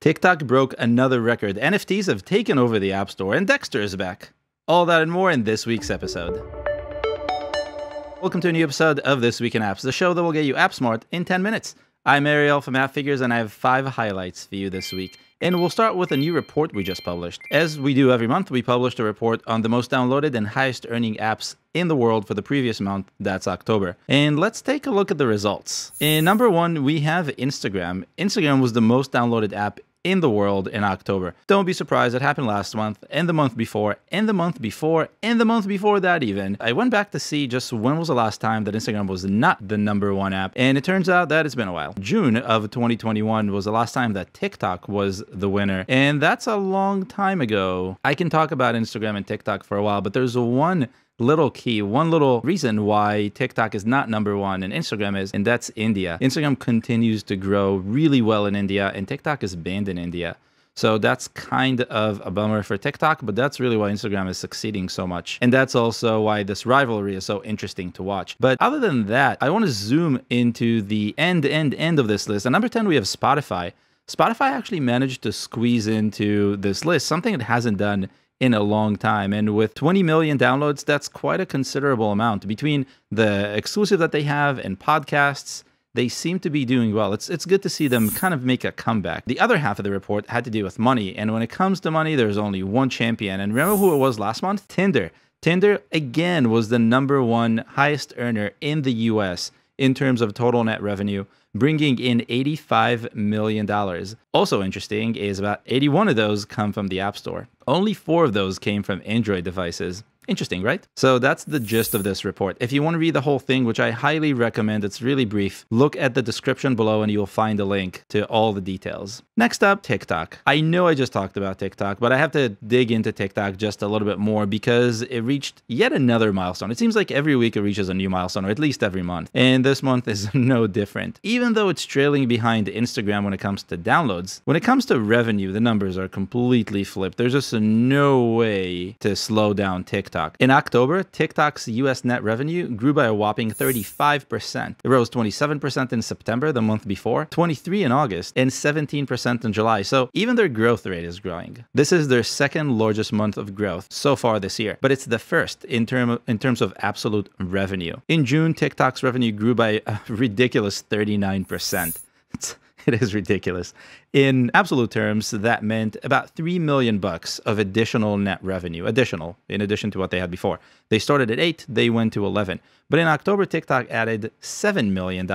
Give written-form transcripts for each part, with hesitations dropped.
TikTok broke another record. NFTs have taken over the App Store, and Dexter is back. All that and more in this week's episode. Welcome to a new episode of This Week in Apps, the show that will get you app smart in 10 minutes. I'm Ariel from App Figures, and I have 5 highlights for you this week. And we'll start with a new report we just published. As we do every month, we published a report on the most downloaded and highest earning apps in the world for the previous month, that's October. And let's take a look at the results. In number 1, we have Instagram. Instagram was the most downloaded app in the world in October. Don't be surprised, it happened last month, and the month before, and the month before, and the month before that even. I went back to see just when was the last time that Instagram was not the #1 app, and it turns out that it's been a while. June of 2021 was the last time that TikTok was the winner, and that's a long time ago. I can talk about Instagram and TikTok for a while, but there's one little reason why TikTok is not #1 and Instagram is, and that's India. Instagram continues to grow really well in India, and TikTok is banned in India. So that's kind of a bummer for TikTok, but that's really why Instagram is succeeding so much. And that's also why this rivalry is so interesting to watch. But other than that, I want to zoom into the end of this list. At number 10, we have Spotify. Spotify actually managed to squeeze into this list, something it hasn't done in a long time. And with 20 million downloads, that's quite a considerable amount. Between the exclusive that they have and podcasts, they seem to be doing well. It's good to see them kind of make a comeback. The other half of the report had to do with money. And when it comes to money, there's only one champion. And remember who it was last month? Tinder. Tinder, again, was the #1 highest earner in the US in terms of total net revenue, bringing in $85 million. Also interesting is about 81 of those come from the App Store. Only 4 of those came from Android devices. Interesting, right? So that's the gist of this report. If you want to read the whole thing, which I highly recommend, it's really brief, look at the description below and you'll find a link to all the details. Next up, TikTok. I know I just talked about TikTok, but I have to dig into TikTok just a little bit more because it reached yet another milestone. It seems like every week it reaches a new milestone, or at least every month. And this month is no different. Even though it's trailing behind Instagram when it comes to downloads, when it comes to revenue, the numbers are completely flipped. There's just no way to slow down TikTok. In October, TikTok's US net revenue grew by a whopping 35%. It rose 27% in September, the month before, 23% in August, and 17% in July. So even their growth rate is growing. This is their second largest month of growth so far this year, but it's the first in terms of absolute revenue. In June, TikTok's revenue grew by a ridiculous 39%. It is ridiculous. In absolute terms, that meant about $3 million of additional net revenue, in addition to what they had before. They started at 8, they went to 11. But in October, TikTok added $7 million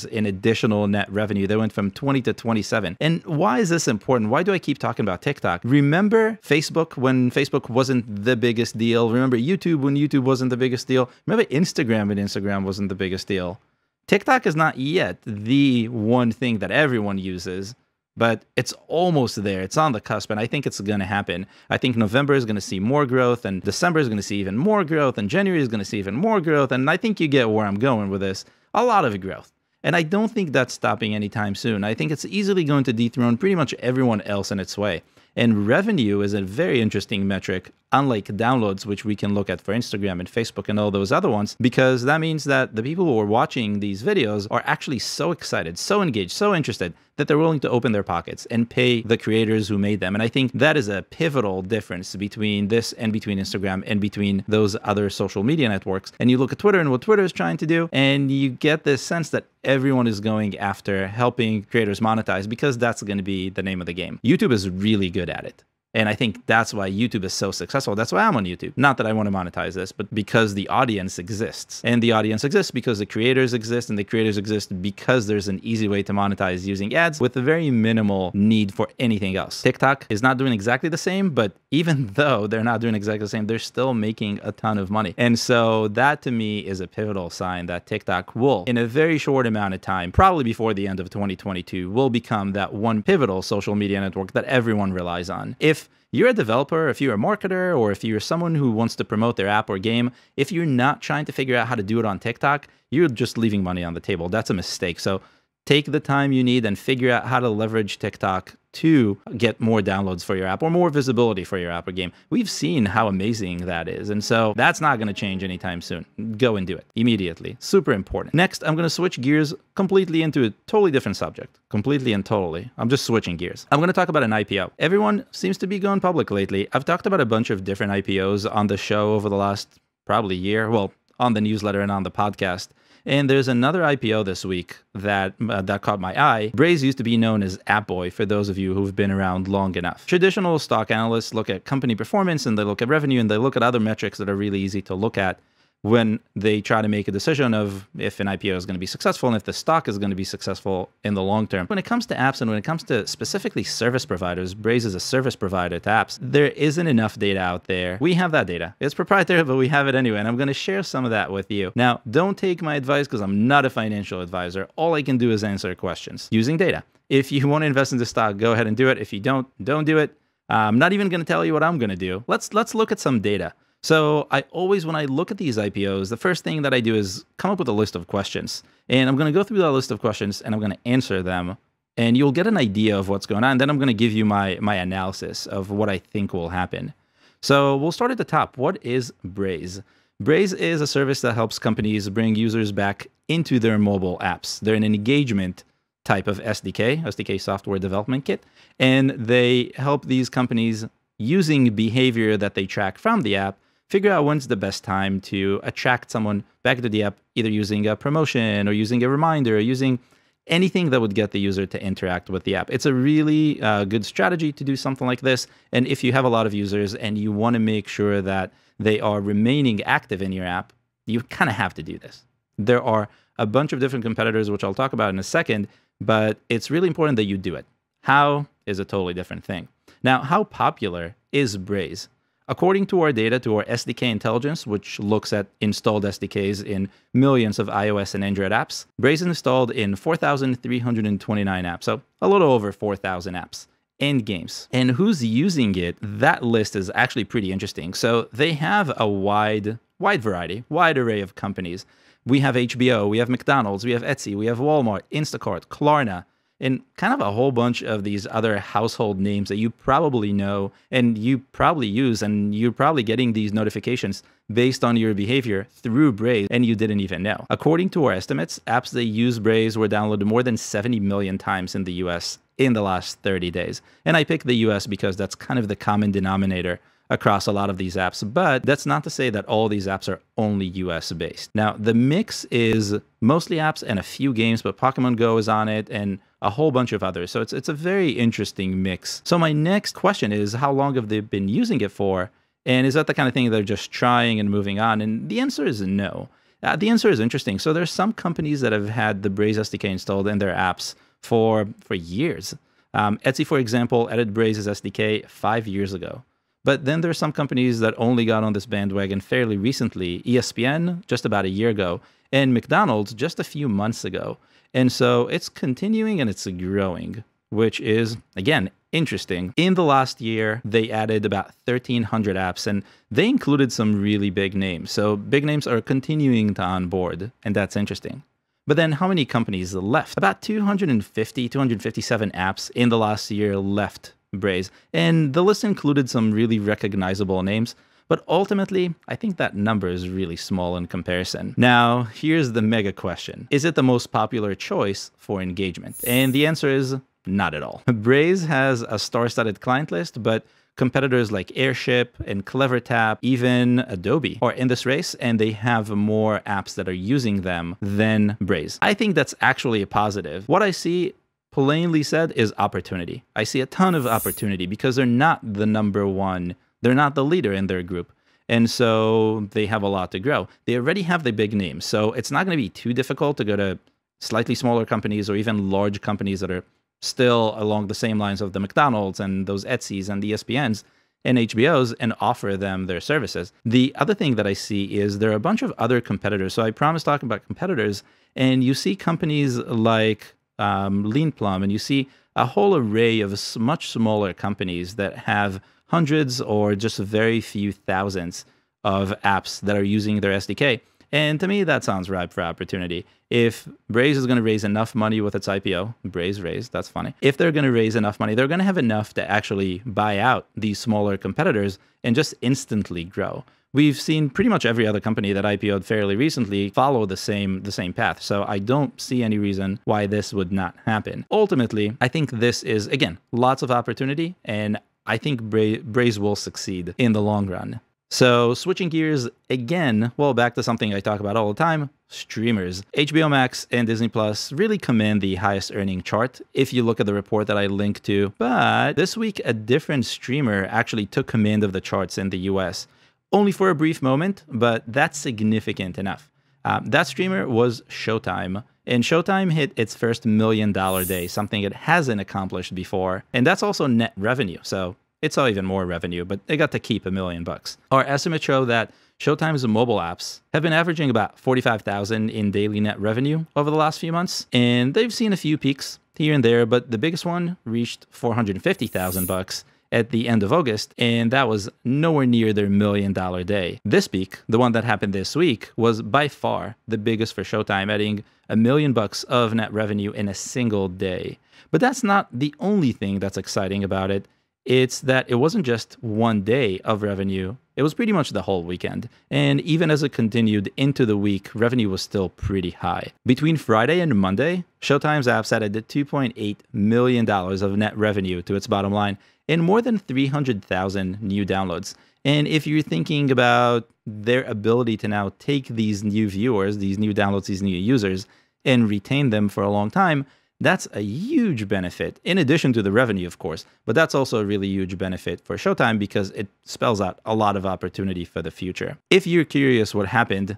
in additional net revenue. They went from 20 to 27. And why is this important? Why do I keep talking about TikTok? Remember Facebook when Facebook wasn't the biggest deal? Remember YouTube when YouTube wasn't the biggest deal? Remember Instagram when Instagram wasn't the biggest deal? TikTok is not yet the one thing that everyone uses, but it's almost there. It's on the cusp, and I think it's going to happen. I think November is going to see more growth, and December is going to see even more growth, and January is going to see even more growth, and I think you get where I'm going with this. A lot of growth. And I don't think that's stopping anytime soon. I think it's easily going to dethrone pretty much everyone else in its way. And revenue is a very interesting metric, unlike downloads, which we can look at for Instagram and Facebook and all those other ones, because that means that the people who are watching these videos are actually so excited, so engaged, so interested that they're willing to open their pockets and pay the creators who made them. And I think that is a pivotal difference between this and between Instagram and between those other social media networks. And you look at Twitter and what Twitter is trying to do, and you get this sense that everyone is going after helping creators monetize because that's going to be the name of the game. YouTube is really good at it. And I think that's why YouTube is so successful. That's why I'm on YouTube. Not that I want to monetize this, but because the audience exists. And the audience exists because the creators exist, and the creators exist because there's an easy way to monetize using ads with a very minimal need for anything else. TikTok is not doing exactly the same, but even though they're not doing exactly the same, they're still making a ton of money. And so that to me is a pivotal sign that TikTok will, in a very short amount of time, probably before the end of 2022, will become that one pivotal social media network that everyone relies on. If you're a developer, if you're a marketer, or if you're someone who wants to promote their app or game, if you're not trying to figure out how to do it on TikTok, you're just leaving money on the table. That's a mistake. So Take the time you need and figure out how to leverage TikTok to get more downloads for your app or more visibility for your app or game. We've seen how amazing that is. And so that's not going to change anytime soon. Go and do it immediately. Super important. Next, I'm going to switch gears completely into a totally different subject. Completely and totally. I'm just switching gears. I'm going to talk about an IPO. Everyone seems to be going public lately. I've talked about a bunch of different IPOs on the show over the last probably year. Well, on the newsletter and on the podcast. And there's another IPO this week that caught my eye. Braze used to be known as AppBoy for those of you who've been around long enough. Traditional stock analysts look at company performance and they look at revenue and they look at other metrics that are really easy to look at when they try to make a decision of if an IPO is going to be successful and if the stock is going to be successful in the long term. When it comes to apps and when it comes to specifically service providers, Braze is a service provider to apps. There isn't enough data out there. We have that data. It's proprietary, but we have it anyway, and I'm going to share some of that with you. Now, don't take my advice because I'm not a financial advisor. All I can do is answer questions using data. If you want to invest in the stock, go ahead and do it. If you don't do it. I'm not even going to tell you what I'm going to do. Let's look at some data. So I always, when I look at these IPOs, the first thing that I do is come up with a list of questions. And I'm going to go through that list of questions and I'm going to answer them. And you'll get an idea of what's going on. Then I'm going to give you my analysis of what I think will happen. So we'll start at the top. What is Braze? Braze is a service that helps companies bring users back into their mobile apps. They're an engagement type of SDK software development kit. And they help these companies using behavior that they track from the app figure out when's the best time to attract someone back to the app, either using a promotion or using a reminder or using anything that would get the user to interact with the app. It's a really good strategy to do something like this. And if you have a lot of users and you want to make sure that they are remaining active in your app, you kind of have to do this. There are a bunch of different competitors, which I'll talk about in a second, but it's really important that you do it. How is a totally different thing. Now, how popular is Braze? According to our data, to our SDK intelligence, which looks at installed SDKs in millions of iOS and Android apps, Braze is installed in 4,329 apps, so a little over 4,000 apps and games. And who's using it? That list is actually pretty interesting. So they have a wide array of companies. We have HBO, we have McDonald's, we have Etsy, we have Walmart, Instacart, Klarna, and kind of a whole bunch of these other household names that you probably know and you probably use, and you're probably getting these notifications based on your behavior through Braze, and you didn't even know. According to our estimates, apps that use Braze were downloaded more than 70 million times in the US in the last 30 days. And I picked the US because that's kind of the common denominator across a lot of these apps, but that's not to say that all these apps are only US based. Now, the mix is mostly apps and a few games, but Pokemon Go is on it and a whole bunch of others. So it's a very interesting mix. So my next question is, how long have they been using it for? And is that the kind of thing they're just trying and moving on? And the answer is no. The answer is interesting. So there's some companies that have had the Braze SDK installed in their apps for years. Etsy, for example, added Braze's SDK 5 years ago. But then there's some companies that only got on this bandwagon fairly recently. ESPN, just about a year ago, and McDonald's just a few months ago. And so it's continuing and it's growing, which is, again, interesting. In the last year, they added about 1,300 apps, and they included some really big names. So big names are continuing to onboard, and that's interesting. But then how many companies left? About 257 apps in the last year left Braze, and the list included some really recognizable names, but ultimately, I think that number is really small in comparison. Now, here's the mega question. Is it the most popular choice for engagement? And the answer is not at all. Braze has a star-studded client list, but competitors like Airship and CleverTap, even Adobe, are in this race, and they have more apps that are using them than Braze. I think that's actually a positive. What I see, plainly said, is opportunity. I see a ton of opportunity because they're not the number one. They're not the leader in their group. And so they have a lot to grow. They already have the big names. So it's not going to be too difficult to go to slightly smaller companies or even large companies that are still along the same lines of the McDonald's and those Etsy's and the ESPN's and HBO's and offer them their services. The other thing that I see is there are a bunch of other competitors. So I promised talking about competitors, and you see companies like Lean Plum, and you see a whole array of much smaller companies that have hundreds or just very few thousands of apps that are using their SDK. And to me, that sounds ripe for opportunity. If Braze is going to raise enough money with its IPO, Braze raised, that's funny. If they're going to raise enough money, they're going to have enough to actually buy out these smaller competitors and just instantly grow. We've seen pretty much every other company that IPO'd fairly recently follow the same path. So I don't see any reason why this would not happen. Ultimately, I think this is, again, lots of opportunity, and I think Braze will succeed in the long run. So switching gears again, well, back to something I talk about all the time, streamers. HBO Max and Disney Plus really command the highest earning chart if you look at the report that I linked to. But this week, a different streamer actually took command of the charts in the US. Only for a brief moment, but that's significant enough. That streamer was Showtime. And Showtime hit its first $1 million day, something it hasn't accomplished before. And that's also net revenue. So it saw even more revenue, but they got to keep $1 million. Our estimates show that Showtime's mobile apps have been averaging about $45,000 in daily net revenue over the last few months. And they've seen a few peaks here and there, but the biggest one reached $450,000 at the end of August, and that was nowhere near their $1 million day. This peak, the one that happened this week, was by far the biggest for Showtime, adding $1 million of net revenue in a single day. But that's not the only thing that's exciting about it. It's that it wasn't just one day of revenue, it was pretty much the whole weekend. And even as it continued into the week, revenue was still pretty high. Between Friday and Monday, Showtime's apps added $2.8 million of net revenue to its bottom line, and more than 300,000 new downloads. And if you're thinking about their ability to now take these new viewers, these new downloads, these new users, and retain them for a long time, that's a huge benefit, in addition to the revenue, of course. But that's also a really huge benefit for Showtime because it spells out a lot of opportunity for the future. If you're curious what happened,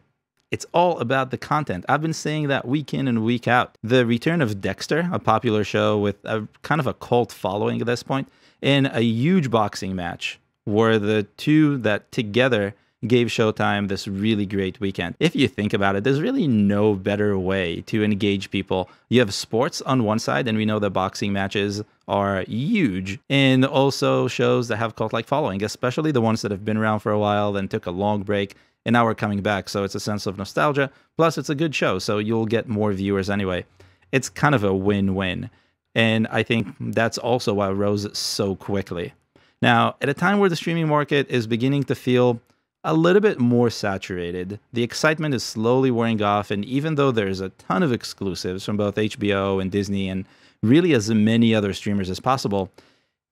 it's all about the content. I've been saying that week in and week out. The return of Dexter, a popular show with a kind of a cult following at this point, and a huge boxing match were the two that together gave Showtime this really great weekend. If you think about it, there's really no better way to engage people. You have sports on one side, and we know that boxing matches are huge, and also shows that have cult-like following, especially the ones that have been around for a while, then took a long break, and now we're coming back. So it's a sense of nostalgia. Plus, it's a good show, so you'll get more viewers anyway. It's kind of a win-win. And I think that's also why it rose so quickly. Now, at a time where the streaming market is beginning to feel a little bit more saturated, the excitement is slowly wearing off, and even though there's a ton of exclusives from both HBO and Disney and really as many other streamers as possible,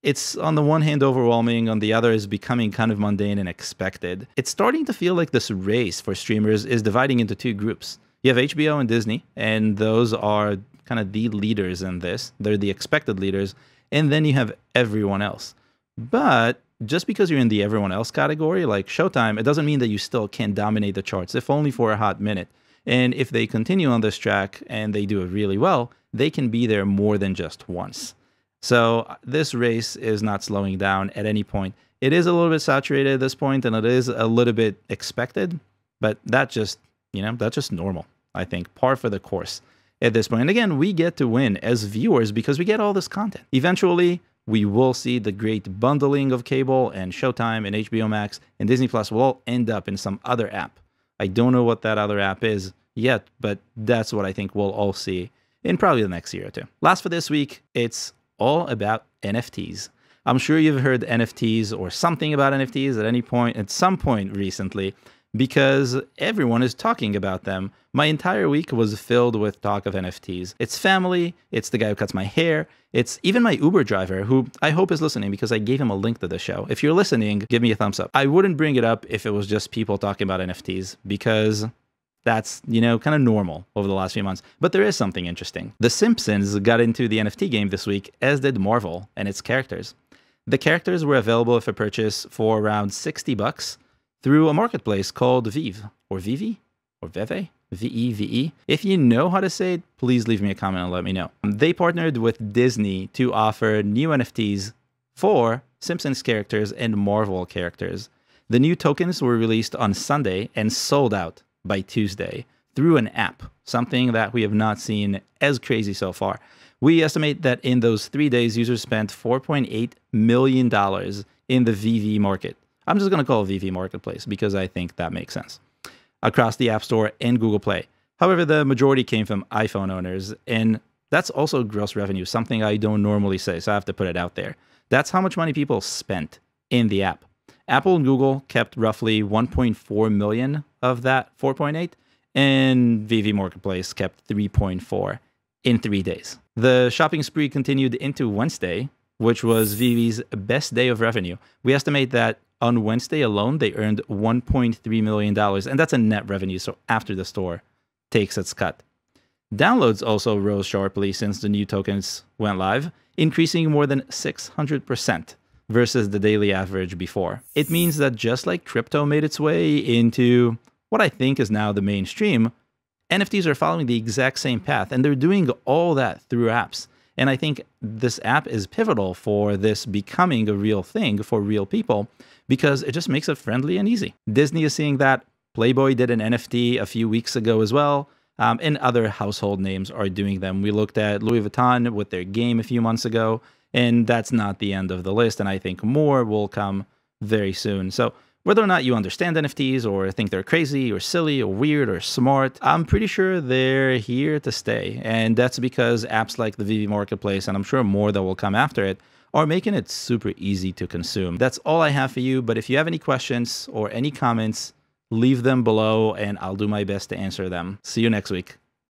it's on the one hand overwhelming, on the other is becoming kind of mundane and expected. It's starting to feel like this race for streamers is dividing into two groups. You have HBO and Disney, and those are kind of the leaders in this. They're the expected leaders. And then you have everyone else. But just because you're in the everyone else category, like Showtime, it doesn't mean that you still can't dominate the charts, if only for a hot minute. And if they continue on this track and they do it really well, they can be there more than just once. So this race is not slowing down at any point. It is a little bit saturated at this point, and it is a little bit expected, but that's just normal. I think par for the course at this point. And again, we get to win as viewers because we get all this content. Eventually, we will see the great bundling of cable, and Showtime and HBO Max and Disney Plus will all end up in some other app. I don't know what that other app is yet, but that's what I think we'll all see in probably the next year or two. Last for this week, it's all about NFTs. I'm sure you've heard NFTs or something about NFTs at some point recently, because everyone is talking about them. My entire week was filled with talk of NFTs. It's family, it's the guy who cuts my hair, it's even my Uber driver, who I hope is listening because I gave him a link to the show. If you're listening, give me a thumbs up. I wouldn't bring it up if it was just people talking about NFTs, because that's, kind of normal over the last few months. But there is something interesting. The Simpsons got into the NFT game this week, as did Marvel and its characters. The characters were available for purchase for around $60 through a marketplace called Vive, or Vivi, or Veve, V-E-V-E. If you know how to say it, please leave me a comment and let me know. They partnered with Disney to offer new NFTs for Simpsons characters and Marvel characters. The new tokens were released on Sunday and sold out by Tuesday through an app, something that we have not seen as crazy so far. We estimate that in those 3 days, users spent $4.8 million in the VV market. I'm just going to call it VV Marketplace because I think that makes sense. across the App Store and Google Play. However, the majority came from iPhone owners, and that's also gross revenue, something I don't normally say, so I have to put it out there. That's how much money people spent in the app. Apple and Google kept roughly 1.4 million of that 4.8, and VV Marketplace kept 3.4 in 3 days. The shopping spree continued into Wednesday, which was VV's best day of revenue. We estimate that on Wednesday alone, they earned $1.3 million, and that's a net revenue, so after the store takes its cut. Downloads also rose sharply since the new tokens went live, increasing more than 600% versus the daily average before. It means that just like crypto made its way into what I think is now the mainstream, NFTs are following the exact same path, and they're doing all that through apps. And I think this app is pivotal for this becoming a real thing for real people because it just makes it friendly and easy. Disney is seeing that. Playboy did an NFT a few weeks ago as well, and other household names are doing them. We looked at Louis Vuitton with their game a few months ago, and that's not the end of the list, and I think more will come very soon. So whether or not you understand NFTs or think they're crazy or silly or weird or smart, I'm pretty sure they're here to stay. And that's because apps like the VV Marketplace, and I'm sure more that will come after it, are making it super easy to consume. That's all I have for you, but if you have any questions or any comments, leave them below and I'll do my best to answer them. See you next week.